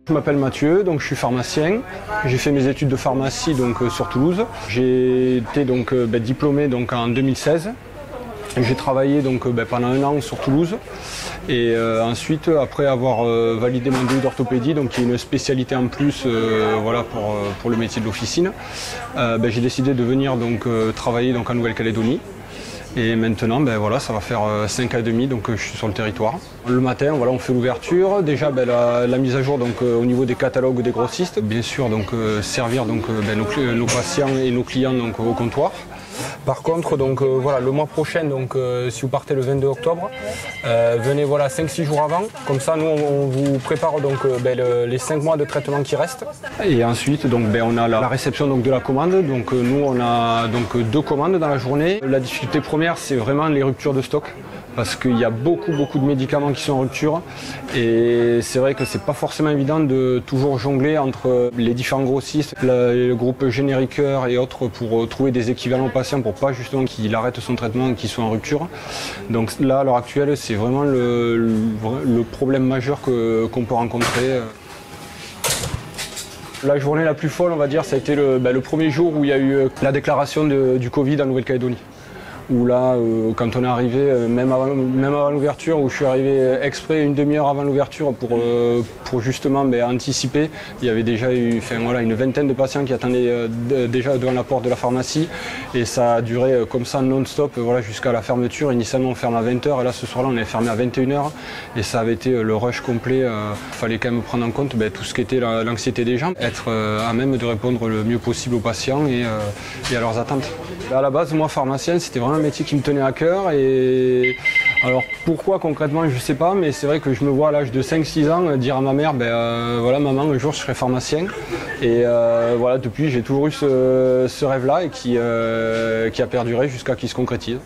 Je m'appelle Mathieu, donc je suis pharmacien. J'ai fait mes études de pharmacie donc, sur Toulouse. J'ai été donc, diplômé donc, en 2016. J'ai travaillé donc, pendant 1 an sur Toulouse. Et ensuite, après avoir validé mon DU d'orthopédie, donc qui est une spécialité en plus voilà, pour le métier de l'officine, j'ai décidé de venir donc, travailler donc, en Nouvelle-Calédonie. Et maintenant, voilà, ça va faire 5 ans et demi, donc je suis sur le territoire. Le matin, voilà, on fait l'ouverture. Déjà, la mise à jour donc, au niveau des catalogues des grossistes. Bien sûr, donc, servir donc, nos patients et nos clients donc, au comptoir. Par contre, donc, voilà, le mois prochain, donc, si vous partez le 22 octobre, venez voilà, 5-6 jours avant. Comme ça, nous, on vous prépare donc, les 5 mois de traitement qui restent. Et ensuite, donc, on a la réception donc, de la commande. Donc, nous, on a donc, 2 commandes dans la journée. La difficulté première, c'est vraiment les ruptures de stock. Parce qu'il y a beaucoup de médicaments qui sont en rupture et c'est vrai que c'est pas forcément évident de toujours jongler entre les différents grossistes, le groupe génériqueur et autres pour trouver des équivalents aux patients pour pas justement qu'il arrête son traitement et qu'il soit en rupture. Donc là à l'heure actuelle c'est vraiment le problème majeur qu'on peut rencontrer. La journée la plus folle on va dire ça a été le premier jour où il y a eu la déclaration du Covid en Nouvelle-Calédonie. Où là, quand on est arrivé, même avant l'ouverture, où je suis arrivé exprès une demi-heure avant l'ouverture pour justement anticiper, il y avait déjà eu voilà, une vingtaine de patients qui attendaient déjà devant la porte de la pharmacie et ça a duré comme ça non-stop voilà, jusqu'à la fermeture. Initialement on ferme à 20h et là ce soir-là on est fermé à 21h et ça avait été le rush complet. Il fallait quand même prendre en compte tout ce qui était l'anxiété des gens, être à même de répondre le mieux possible aux patients et à leurs attentes. À la base, moi pharmacien, c'était vraiment un métier qui me tenait à cœur et alors pourquoi concrètement je ne sais pas mais c'est vrai que je me vois à l'âge de 5-6 ans dire à ma mère voilà maman un jour je serai pharmacien et voilà depuis j'ai toujours eu ce rêve là et qui a perduré jusqu'à qu'il se concrétise.